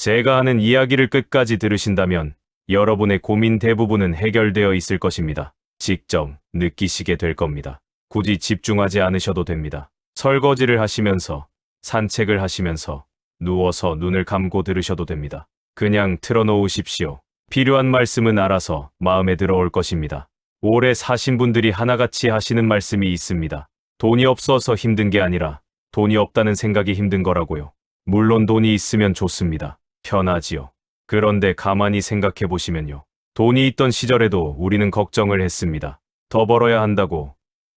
제가 하는 이야기를 끝까지 들으신다면 여러분의 고민 대부분은 해결되어 있을 것입니다. 직접 느끼시게 될 겁니다. 굳이 집중하지 않으셔도 됩니다. 설거지를 하시면서, 산책을 하시면서, 누워서 눈을 감고 들으셔도 됩니다. 그냥 틀어놓으십시오. 필요한 말씀은 알아서 마음에 들어올 것입니다. 오래 사신 분들이 하나같이 하시는 말씀이 있습니다. 돈이 없어서 힘든 게 아니라 돈이 없다는 생각이 힘든 거라고요. 물론 돈이 있으면 좋습니다. 편하지요. 그런데 가만히 생각해 보시면요. 돈이 있던 시절에도 우리는 걱정을 했습니다. 더 벌어야 한다고,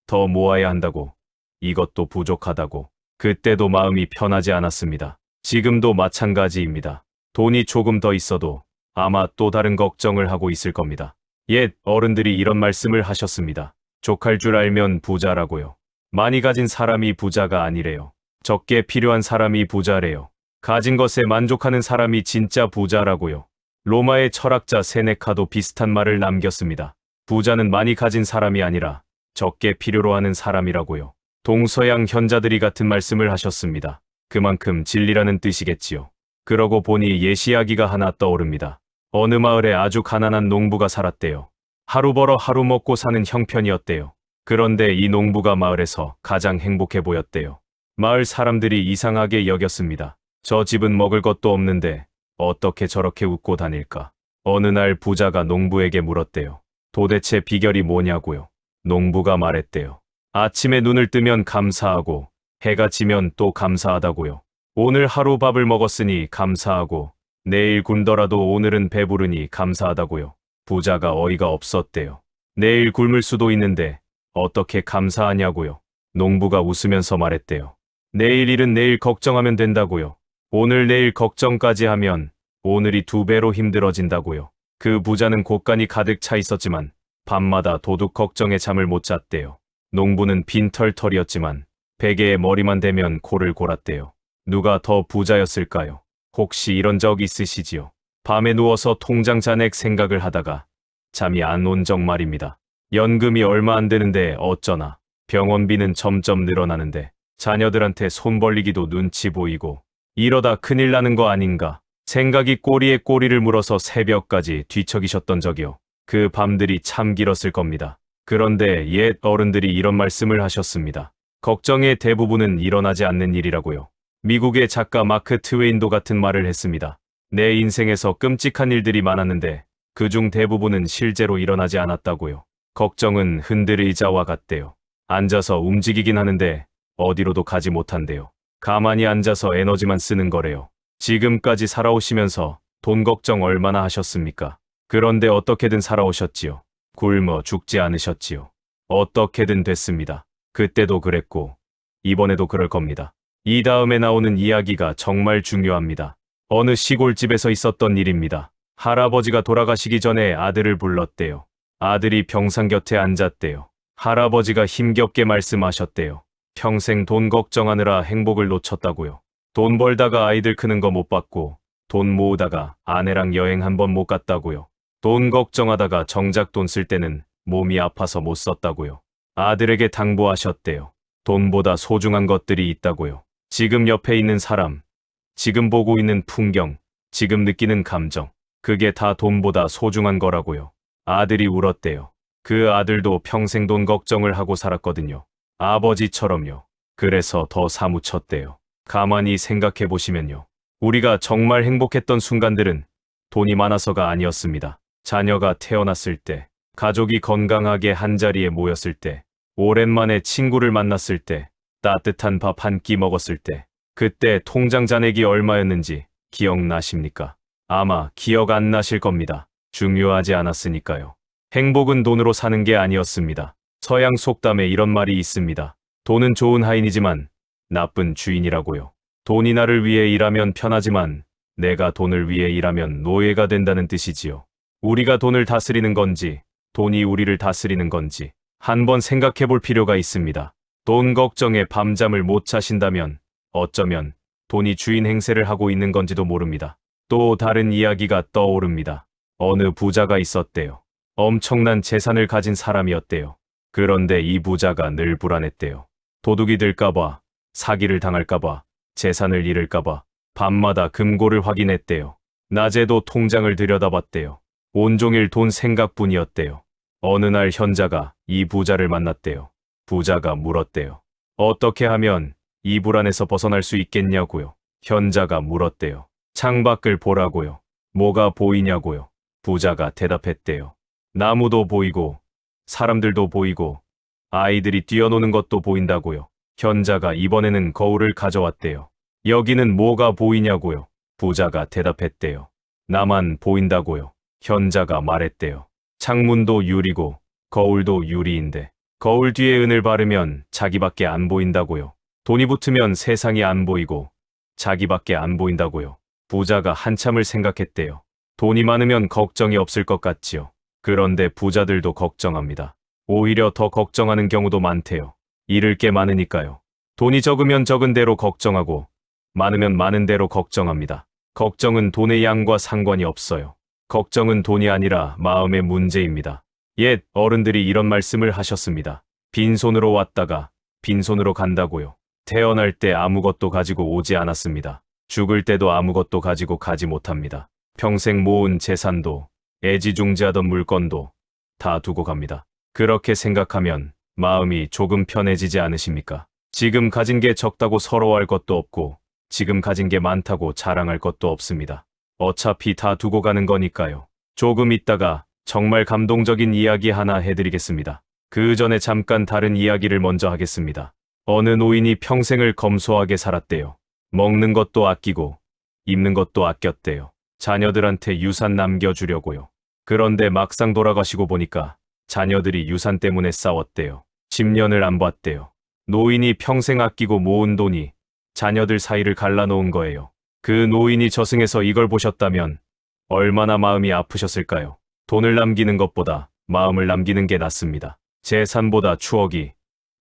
더 모아야 한다고, 이것도 부족하다고. 그때도 마음이 편하지 않았습니다. 지금도 마찬가지입니다. 돈이 조금 더 있어도 아마 또 다른 걱정을 하고 있을 겁니다. 옛 어른들이 이런 말씀을 하셨습니다. 족할 줄 알면 부자라고요. 많이 가진 사람이 부자가 아니래요. 적게 필요한 사람이 부자래요. 가진 것에 만족하는 사람이 진짜 부자라고요. 로마의 철학자 세네카도 비슷한 말을 남겼습니다. 부자는 많이 가진 사람이 아니라 적게 필요로 하는 사람이라고요. 동서양 현자들이 같은 말씀을 하셨습니다. 그만큼 진리라는 뜻이겠지요. 그러고 보니 옛 이야기가 하나 떠오릅니다. 어느 마을에 아주 가난한 농부가 살았대요. 하루 벌어 하루 먹고 사는 형편이었대요. 그런데 이 농부가 마을에서 가장 행복해 보였대요. 마을 사람들이 이상하게 여겼습니다. 저 집은 먹을 것도 없는데 어떻게 저렇게 웃고 다닐까? 어느 날 부자가 농부에게 물었대요. 도대체 비결이 뭐냐고요? 농부가 말했대요. 아침에 눈을 뜨면 감사하고 해가 지면 또 감사하다고요. 오늘 하루 밥을 먹었으니 감사하고 내일 굶더라도 오늘은 배부르니 감사하다고요. 부자가 어이가 없었대요. 내일 굶을 수도 있는데 어떻게 감사하냐고요. 농부가 웃으면서 말했대요. 내일 일은 내일 걱정하면 된다고요. 오늘 내일 걱정까지 하면 오늘이 2배로 힘들어진다고요. 그 부자는 곳간이 가득 차 있었지만 밤마다 도둑 걱정에 잠을 못 잤대요. 농부는 빈털털이었지만 베개에 머리만 대면 코를 골았대요. 누가 더 부자였을까요? 혹시 이런 적 있으시지요? 밤에 누워서 통장 잔액 생각을 하다가 잠이 안 온 적 말입니다. 연금이 얼마 안 되는데 어쩌나. 병원비는 점점 늘어나는데 자녀들한테 손 벌리기도 눈치 보이고 이러다 큰일 나는 거 아닌가. 생각이 꼬리에 꼬리를 물어서 새벽까지 뒤척이셨던 적이요. 그 밤들이 참 길었을 겁니다. 그런데 옛 어른들이 이런 말씀을 하셨습니다. 걱정의 대부분은 일어나지 않는 일이라고요. 미국의 작가 마크 트웨인도 같은 말을 했습니다. 내 인생에서 끔찍한 일들이 많았는데 그중 대부분은 실제로 일어나지 않았다고요. 걱정은 흔들의자와 같대요. 앉아서 움직이긴 하는데 어디로도 가지 못한대요. 가만히 앉아서 에너지만 쓰는 거래요. 지금까지 살아오시면서 돈 걱정 얼마나 하셨습니까? 그런데 어떻게든 살아오셨지요. 굶어 죽지 않으셨지요. 어떻게든 됐습니다. 그때도 그랬고 이번에도 그럴 겁니다. 이 다음에 나오는 이야기가 정말 중요합니다. 어느 시골집에서 있었던 일입니다. 할아버지가 돌아가시기 전에 아들을 불렀대요. 아들이 병상 곁에 앉았대요. 할아버지가 힘겹게 말씀하셨대요. 평생 돈 걱정하느라 행복을 놓쳤다고요. 돈 벌다가 아이들 크는 거 못 봤고 돈 모으다가 아내랑 여행 한 번 못 갔다고요. 돈 걱정하다가 정작 돈 쓸 때는 몸이 아파서 못 썼다고요. 아들에게 당부하셨대요. 돈보다 소중한 것들이 있다고요. 지금 옆에 있는 사람, 지금 보고 있는 풍경, 지금 느끼는 감정, 그게 다 돈보다 소중한 거라고요. 아들이 울었대요. 그 아들도 평생 돈 걱정을 하고 살았거든요. 아버지처럼요. 그래서 더 사무쳤대요. 가만히 생각해 보시면요. 우리가 정말 행복했던 순간들은 돈이 많아서가 아니었습니다. 자녀가 태어났을 때, 가족이 건강하게 한자리에 모였을 때, 오랜만에 친구를 만났을 때, 따뜻한 밥 한 끼 먹었을 때, 그때 통장 잔액이 얼마였는지 기억나십니까? 아마 기억 안 나실 겁니다. 중요하지 않았으니까요. 행복은 돈으로 사는 게 아니었습니다. 서양 속담에 이런 말이 있습니다. 돈은 좋은 하인이지만 나쁜 주인이라고요. 돈이 나를 위해 일하면 편하지만 내가 돈을 위해 일하면 노예가 된다는 뜻이지요. 우리가 돈을 다스리는 건지 돈이 우리를 다스리는 건지 한번 생각해 볼 필요가 있습니다. 돈 걱정에 밤잠을 못 자신다면 어쩌면 돈이 주인 행세를 하고 있는 건지도 모릅니다. 또 다른 이야기가 떠오릅니다. 어느 부자가 있었대요. 엄청난 재산을 가진 사람이었대요. 그런데 이 부자가 늘 불안했대요. 도둑이 들까봐, 사기를 당할까봐, 재산을 잃을까봐 밤마다 금고를 확인했대요. 낮에도 통장을 들여다봤대요. 온종일 돈 생각뿐이었대요. 어느 날 현자가 이 부자를 만났대요. 부자가 물었대요. 어떻게 하면 이 불안에서 벗어날 수 있겠냐고요. 현자가 물었대요. 창밖을 보라고요. 뭐가 보이냐고요. 부자가 대답했대요. 나무도 보이고 사람들도 보이고 아이들이 뛰어노는 것도 보인다고요. 현자가 이번에는 거울을 가져왔대요. 여기는 뭐가 보이냐고요. 부자가 대답했대요. 나만 보인다고요. 현자가 말했대요. 창문도 유리고 거울도 유리인데 거울 뒤에 은을 바르면 자기밖에 안 보인다고요. 돈이 붙으면 세상이 안 보이고 자기밖에 안 보인다고요. 부자가 한참을 생각했대요. 돈이 많으면 걱정이 없을 것 같지요. 그런데 부자들도 걱정합니다. 오히려 더 걱정하는 경우도 많대요. 잃을 게 많으니까요. 돈이 적으면 적은 대로 걱정하고 많으면 많은 대로 걱정합니다. 걱정은 돈의 양과 상관이 없어요. 걱정은 돈이 아니라 마음의 문제입니다. 옛 어른들이 이런 말씀을 하셨습니다. 빈손으로 왔다가 빈손으로 간다고요. 태어날 때 아무것도 가지고 오지 않았습니다. 죽을 때도 아무것도 가지고 가지 못합니다. 평생 모은 재산도 애지중지하던 물건도 다 두고 갑니다. 그렇게 생각하면 마음이 조금 편해지지 않으십니까? 지금 가진 게 적다고 서러워할 것도 없고 지금 가진 게 많다고 자랑할 것도 없습니다. 어차피 다 두고 가는 거니까요. 조금 있다가 정말 감동적인 이야기 하나 해드리겠습니다. 그 전에 잠깐 다른 이야기를 먼저 하겠습니다. 어느 노인이 평생을 검소하게 살았대요. 먹는 것도 아끼고 입는 것도 아꼈대요. 자녀들한테 유산 남겨주려고요. 그런데 막상 돌아가시고 보니까 자녀들이 유산 때문에 싸웠대요. 10년을 안 봤대요. 노인이 평생 아끼고 모은 돈이 자녀들 사이를 갈라놓은 거예요. 그 노인이 저승에서 이걸 보셨다면 얼마나 마음이 아프셨을까요? 돈을 남기는 것보다 마음을 남기는 게 낫습니다. 재산보다 추억이,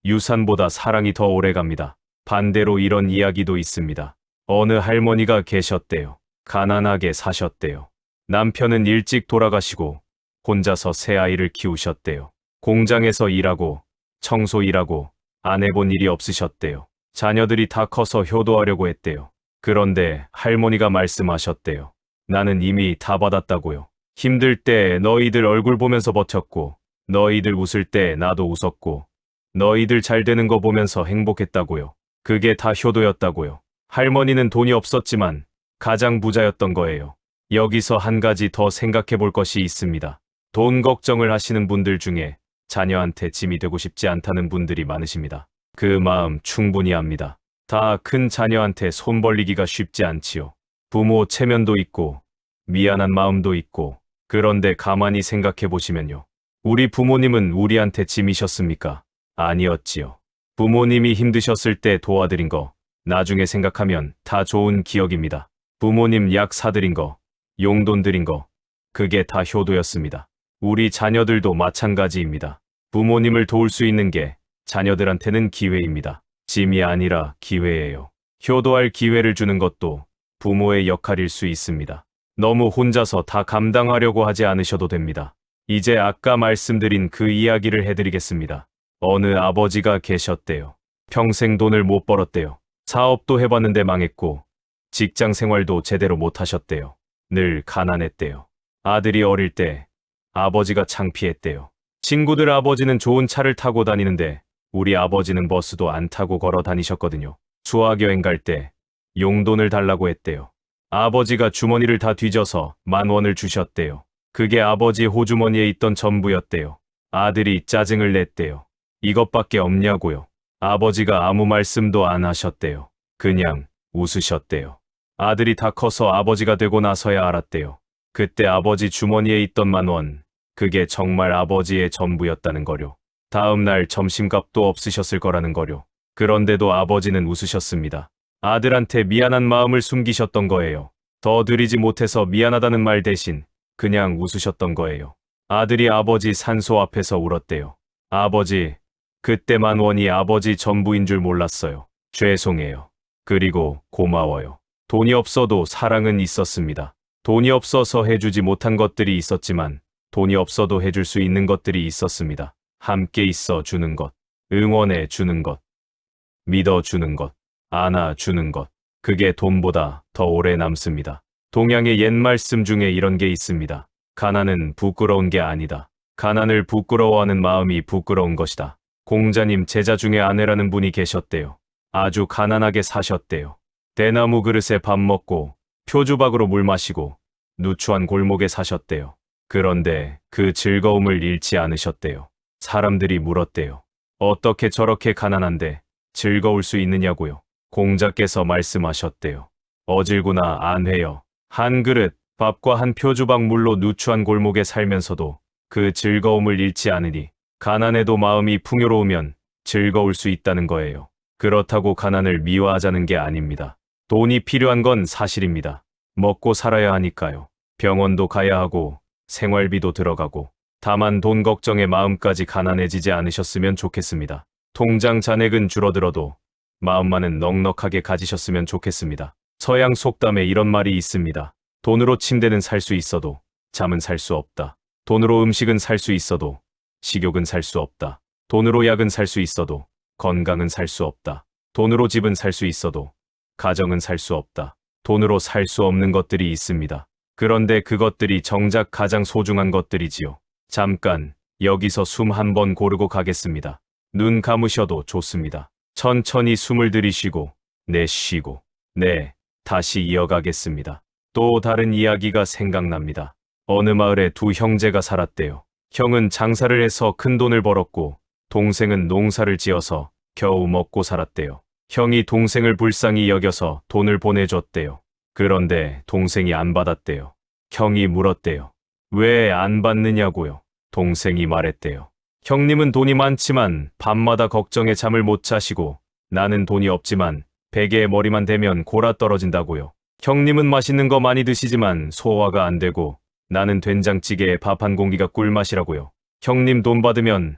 유산보다 사랑이 더 오래갑니다. 반대로 이런 이야기도 있습니다. 어느 할머니가 계셨대요. 가난하게 사셨대요. 남편은 일찍 돌아가시고 혼자서 새 아이를 키우셨대요. 공장에서 일하고 청소 일하고 안 해본 일이 없으셨대요. 자녀들이 다 커서 효도하려고 했대요. 그런데 할머니가 말씀하셨대요. 나는 이미 다 받았다고요. 힘들 때 너희들 얼굴 보면서 버텼고 너희들 웃을 때 나도 웃었고 너희들 잘 되는 거 보면서 행복했다고요. 그게 다 효도였다고요. 할머니는 돈이 없었지만 가장 부자였던 거예요. 여기서 한 가지 더 생각해 볼 것이 있습니다. 돈 걱정을 하시는 분들 중에 자녀한테 짐이 되고 싶지 않다는 분들이 많으십니다. 그 마음 충분히 압니다. 다 큰 자녀한테 손 벌리기가 쉽지 않지요. 부모 체면도 있고 미안한 마음도 있고 그런데 가만히 생각해 보시면요. 우리 부모님은 우리한테 짐이셨습니까? 아니었지요. 부모님이 힘드셨을 때 도와드린 거 나중에 생각하면 다 좋은 기억입니다. 부모님 약 사드린 거, 용돈 드린 거 그게 다 효도였습니다. 우리 자녀들도 마찬가지입니다. 부모님을 도울 수 있는 게 자녀들한테는 기회입니다. 짐이 아니라 기회예요. 효도할 기회를 주는 것도 부모의 역할일 수 있습니다. 너무 혼자서 다 감당하려고 하지 않으셔도 됩니다. 이제 아까 말씀드린 그 이야기를 해드리겠습니다. 어느 아버지가 계셨대요. 평생 돈을 못 벌었대요. 사업도 해봤는데 망했고 직장 생활도 제대로 못 하셨대요. 늘 가난했대요. 아들이 어릴 때 아버지가 창피했대요. 친구들 아버지는 좋은 차를 타고 다니는데 우리 아버지는 버스도 안 타고 걸어 다니셨거든요. 수학여행 갈 때 용돈을 달라고 했대요. 아버지가 주머니를 다 뒤져서 10,000원을 주셨대요. 그게 아버지 호주머니에 있던 전부였대요. 아들이 짜증을 냈대요. 이것밖에 없냐고요. 아버지가 아무 말씀도 안 하셨대요. 그냥 웃으셨대요. 아들이 다 커서 아버지가 되고 나서야 알았대요. 그때 아버지 주머니에 있던 10,000원, 그게 정말 아버지의 전부였다는 거요. 다음 날 점심값도 없으셨을 거라는 거요. 그런데도 아버지는 웃으셨습니다. 아들한테 미안한 마음을 숨기셨던 거예요. 더 드리지 못해서 미안하다는 말 대신 그냥 웃으셨던 거예요. 아들이 아버지 산소 앞에서 울었대요. 아버지, 그때 10,000원이 아버지 전부인 줄 몰랐어요. 죄송해요. 그리고 고마워요. 돈이 없어도 사랑은 있었습니다. 돈이 없어서 해주지 못한 것들이 있었지만 돈이 없어도 해줄 수 있는 것들이 있었습니다. 함께 있어 주는 것, 응원해 주는 것, 믿어 주는 것, 안아 주는 것. 그게 돈보다 더 오래 남습니다. 동양의 옛 말씀 중에 이런 게 있습니다. 가난은 부끄러운 게 아니다. 가난을 부끄러워하는 마음이 부끄러운 것이다. 공자님 제자 중에 아내라는 분이 계셨대요. 아주 가난하게 사셨대요. 대나무 그릇에 밥 먹고 표주박으로 물 마시고 누추한 골목에 사셨대요. 그런데 그 즐거움을 잃지 않으셨대요. 사람들이 물었대요. 어떻게 저렇게 가난한데 즐거울 수 있느냐고요. 공자께서 말씀하셨대요. 어질구나 안회여. 한 그릇 밥과 한 표주박 물로 누추한 골목에 살면서도 그 즐거움을 잃지 않으니 가난해도 마음이 풍요로우면 즐거울 수 있다는 거예요. 그렇다고 가난을 미워하자는 게 아닙니다. 돈이 필요한 건 사실입니다. 먹고 살아야 하니까요. 병원도 가야 하고 생활비도 들어가고 다만 돈 걱정에 마음까지 가난해지지 않으셨으면 좋겠습니다. 통장 잔액은 줄어들어도 마음만은 넉넉하게 가지셨으면 좋겠습니다. 서양 속담에 이런 말이 있습니다. 돈으로 침대는 살 수 있어도 잠은 살 수 없다. 돈으로 음식은 살 수 있어도 식욕은 살 수 없다. 돈으로 약은 살 수 있어도 건강은 살 수 없다. 돈으로 집은 살 수 있어도 가정은 살 수 없다. 돈으로 살 수 없는 것들이 있습니다. 그런데 그것들이 정작 가장 소중한 것들이지요. 잠깐 여기서 숨 한 번 고르고 가겠습니다. 눈 감으셔도 좋습니다. 천천히 숨을 들이쉬고 내쉬고 다시 이어가겠습니다. 또 다른 이야기가 생각납니다. 어느 마을에 두 형제가 살았대요. 형은 장사를 해서 큰 돈을 벌었고 동생은 농사를 지어서 겨우 먹고 살았대요. 형이 동생을 불쌍히 여겨서 돈을 보내줬대요. 그런데 동생이 안 받았대요. 형이 물었대요. 왜 안 받느냐고요. 동생이 말했대요. 형님은 돈이 많지만 밤마다 걱정에 잠을 못 자시고 나는 돈이 없지만 베개에 머리만 대면 골아 떨어진다고요. 형님은 맛있는 거 많이 드시지만 소화가 안 되고 나는 된장찌개에 밥 한 공기가 꿀맛이라고요. 형님 돈 받으면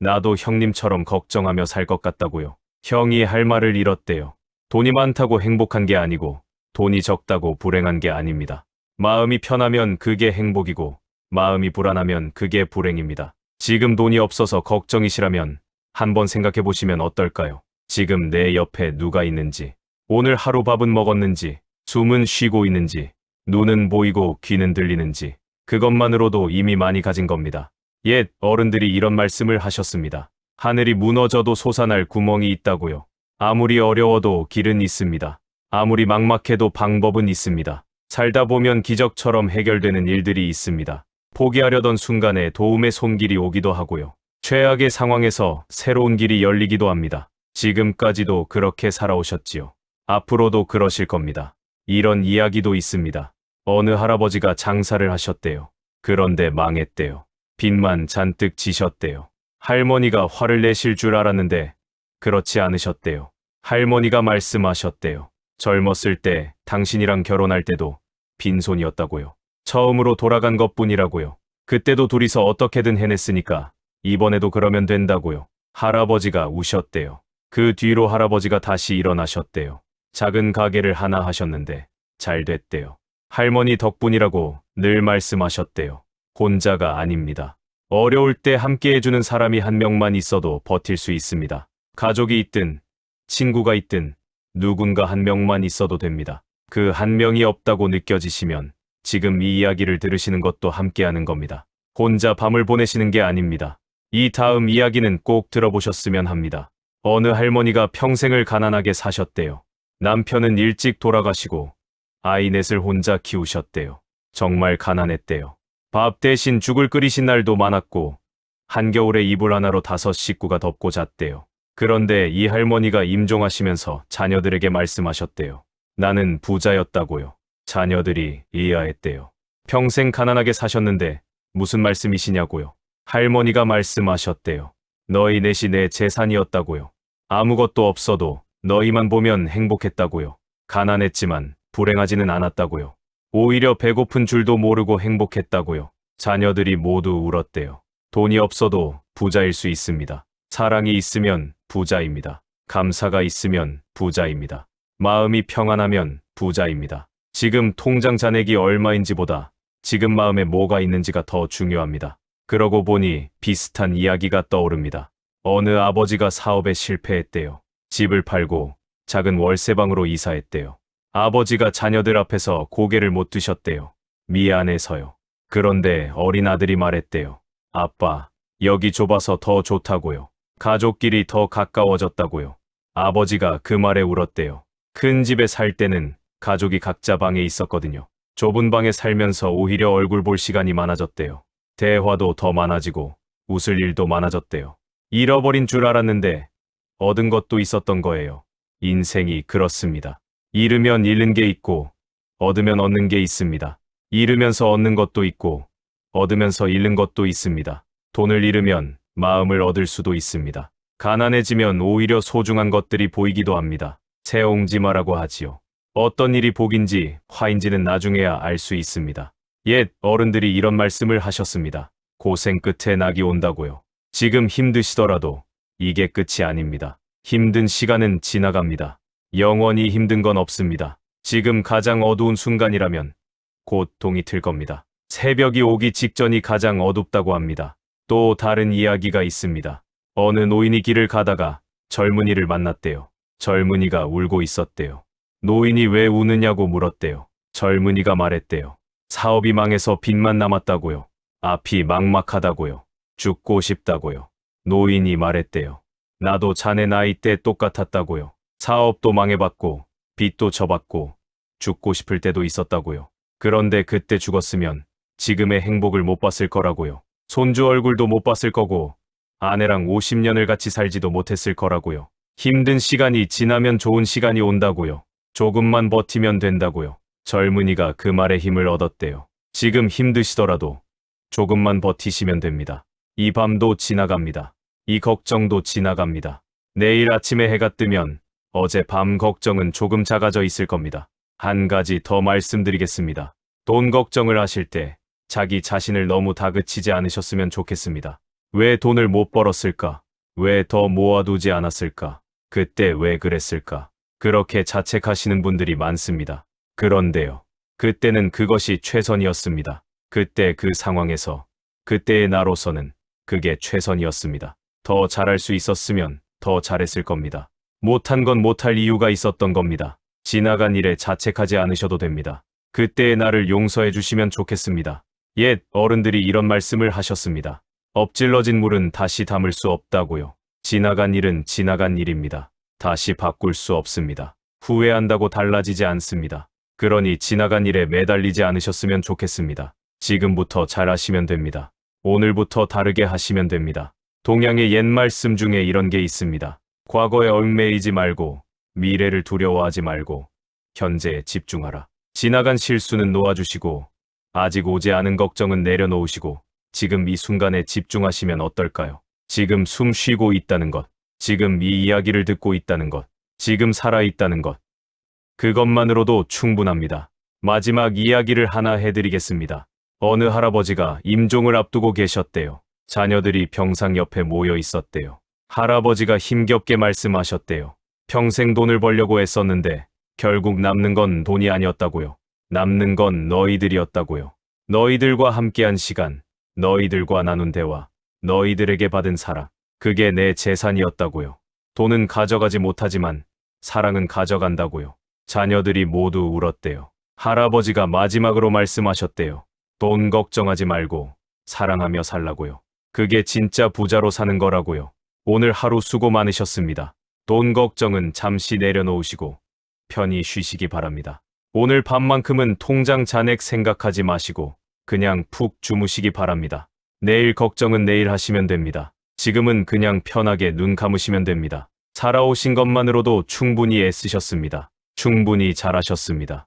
나도 형님처럼 걱정하며 살 것 같다고요. 형이 할 말을 잃었대요. 돈이 많다고 행복한 게 아니고 돈이 적다고 불행한 게 아닙니다. 마음이 편하면 그게 행복이고 마음이 불안하면 그게 불행입니다. 지금 돈이 없어서 걱정이시라면 한번 생각해 보시면 어떨까요? 지금 내 옆에 누가 있는지, 오늘 하루 밥은 먹었는지, 숨은 쉬고 있는지, 눈은 보이고 귀는 들리는지, 그것만으로도 이미 많이 가진 겁니다. 옛 어른들이 이런 말씀을 하셨습니다. 하늘이 무너져도 솟아날 구멍이 있다고요. 아무리 어려워도 길은 있습니다. 아무리 막막해도 방법은 있습니다. 살다 보면 기적처럼 해결되는 일들이 있습니다. 포기하려던 순간에 도움의 손길이 오기도 하고요. 최악의 상황에서 새로운 길이 열리기도 합니다. 지금까지도 그렇게 살아오셨지요. 앞으로도 그러실 겁니다. 이런 이야기도 있습니다. 어느 할아버지가 장사를 하셨대요. 그런데 망했대요. 빚만 잔뜩 지셨대요. 할머니가 화를 내실 줄 알았는데 그렇지 않으셨대요. 할머니가 말씀하셨대요. 젊었을 때 당신이랑 결혼할 때도 빈손이었다고요. 처음으로 돌아간 것뿐이라고요. 그때도 둘이서 어떻게든 해냈으니까 이번에도 그러면 된다고요. 할아버지가 우셨대요. 그 뒤로 할아버지가 다시 일어나셨대요. 작은 가게를 하나 하셨는데 잘 됐대요. 할머니 덕분이라고 늘 말씀하셨대요. 혼자가 아닙니다. 어려울 때 함께 해주는 사람이 한 명만 있어도 버틸 수 있습니다. 가족이 있든 친구가 있든 누군가 한 명만 있어도 됩니다. 그 한 명이 없다고 느껴지시면 지금 이 이야기를 들으시는 것도 함께하는 겁니다. 혼자 밤을 보내시는 게 아닙니다. 이 다음 이야기는 꼭 들어보셨으면 합니다. 어느 할머니가 평생을 가난하게 사셨대요. 남편은 일찍 돌아가시고 아이 넷을 혼자 키우셨대요. 정말 가난했대요. 밥 대신 죽을 끓이신 날도 많았고 한겨울에 이불 하나로 5 식구가 덮고 잤대요. 그런데 이 할머니가 임종하시면서 자녀들에게 말씀하셨대요. 나는 부자였다고요. 자녀들이 이해했대요. 평생 가난하게 사셨는데 무슨 말씀이시냐고요. 할머니가 말씀하셨대요. 너희 넷이 내 재산이었다고요. 아무것도 없어도 너희만 보면 행복했다고요. 가난했지만 불행하지는 않았다고요. 오히려 배고픈 줄도 모르고 행복했다고요. 자녀들이 모두 울었대요. 돈이 없어도 부자일 수 있습니다. 사랑이 있으면 부자입니다. 감사가 있으면 부자입니다. 마음이 평안하면 부자입니다. 지금 통장 잔액이 얼마인지보다 지금 마음에 뭐가 있는지가 더 중요합니다. 그러고 보니 비슷한 이야기가 떠오릅니다. 어느 아버지가 사업에 실패했대요. 집을 팔고 작은 월세방으로 이사했대요. 아버지가 자녀들 앞에서 고개를 못 드셨대요. 미안해서요. 그런데 어린 아들이 말했대요. 아빠, 여기 좁아서 더 좋다고요. 가족끼리 더 가까워졌다고요. 아버지가 그 말에 울었대요. 큰 집에 살 때는 가족이 각자 방에 있었거든요. 좁은 방에 살면서 오히려 얼굴 볼 시간이 많아졌대요. 대화도 더 많아지고 웃을 일도 많아졌대요. 잃어버린 줄 알았는데 얻은 것도 있었던 거예요. 인생이 그렇습니다. 잃으면 잃는 게 있고 얻으면 얻는 게 있습니다. 잃으면서 얻는 것도 있고 얻으면서 잃는 것도 있습니다. 돈을 잃으면 마음을 얻을 수도 있습니다. 가난해지면 오히려 소중한 것들이 보이기도 합니다. 새옹지마라고 하지요. 어떤 일이 복인지 화인지는 나중에야 알 수 있습니다. 옛 어른들이 이런 말씀을 하셨습니다. 고생 끝에 낙이 온다고요. 지금 힘드시더라도 이게 끝이 아닙니다. 힘든 시간은 지나갑니다. 영원히 힘든 건 없습니다. 지금 가장 어두운 순간이라면 곧 동이 틀 겁니다. 새벽이 오기 직전이 가장 어둡다고 합니다. 또 다른 이야기가 있습니다. 어느 노인이 길을 가다가 젊은이를 만났대요. 젊은이가 울고 있었대요. 노인이 왜 우느냐고 물었대요. 젊은이가 말했대요. 사업이 망해서 빚만 남았다고요. 앞이 막막하다고요. 죽고 싶다고요. 노인이 말했대요. 나도 자네 나이 때 똑같았다고요. 사업도 망해봤고 빚도 져봤고 죽고 싶을 때도 있었다고요. 그런데 그때 죽었으면 지금의 행복을 못 봤을 거라고요. 손주 얼굴도 못 봤을 거고 아내랑 50년을 같이 살지도 못했을 거라고요. 힘든 시간이 지나면 좋은 시간이 온다고요. 조금만 버티면 된다고요. 젊은이가 그 말에 힘을 얻었대요. 지금 힘드시더라도 조금만 버티시면 됩니다. 이 밤도 지나갑니다. 이 걱정도 지나갑니다. 내일 아침에 해가 뜨면 어제 밤 걱정은 조금 작아져 있을 겁니다. 한 가지 더 말씀드리겠습니다. 돈 걱정을 하실 때 자기 자신을 너무 다그치지 않으셨으면 좋겠습니다. 왜 돈을 못 벌었을까? 왜 더 모아두지 않았을까? 그때 왜 그랬을까? 그렇게 자책하시는 분들이 많습니다. 그런데요. 그때는 그것이 최선이었습니다. 그때 그 상황에서 그때의 나로서는 그게 최선이었습니다. 더 잘할 수 있었으면 더 잘했을 겁니다. 못한 건 못할 이유가 있었던 겁니다. 지나간 일에 자책하지 않으셔도 됩니다. 그때의 나를 용서해 주시면 좋겠습니다. 옛 어른들이 이런 말씀을 하셨습니다. 엎질러진 물은 다시 담을 수 없다고요. 지나간 일은 지나간 일입니다. 다시 바꿀 수 없습니다. 후회한다고 달라지지 않습니다. 그러니 지나간 일에 매달리지 않으셨으면 좋겠습니다. 지금부터 잘하시면 됩니다. 오늘부터 다르게 하시면 됩니다. 동양의 옛 말씀 중에 이런 게 있습니다. 과거에 얽매이지 말고 미래를 두려워하지 말고 현재에 집중하라. 지나간 실수는 놓아주시고 아직 오지 않은 걱정은 내려놓으시고 지금 이 순간에 집중하시면 어떨까요? 지금 숨 쉬고 있다는 것, 지금 이 이야기를 듣고 있다는 것, 지금 살아있다는 것. 그것만으로도 충분합니다. 마지막 이야기를 하나 해드리겠습니다. 어느 할아버지가 임종을 앞두고 계셨대요. 자녀들이 병상 옆에 모여 있었대요. 할아버지가 힘겹게 말씀하셨대요. 평생 돈을 벌려고 애썼는데 결국 남는 건 돈이 아니었다고요. 남는 건 너희들이었다고요. 너희들과 함께한 시간, 너희들과 나눈 대화, 너희들에게 받은 사랑, 그게 내 재산이었다고요. 돈은 가져가지 못하지만 사랑은 가져간다고요. 자녀들이 모두 울었대요. 할아버지가 마지막으로 말씀하셨대요. 돈 걱정하지 말고 사랑하며 살라고요. 그게 진짜 부자로 사는 거라고요. 오늘 하루 수고 많으셨습니다. 돈 걱정은 잠시 내려놓으시고 편히 쉬시기 바랍니다. 오늘 밤만큼은 통장 잔액 생각하지 마시고 그냥 푹 주무시기 바랍니다. 내일 걱정은 내일 하시면 됩니다. 지금은 그냥 편하게 눈 감으시면 됩니다. 살아오신 것만으로도 충분히 애쓰셨습니다. 충분히 잘하셨습니다.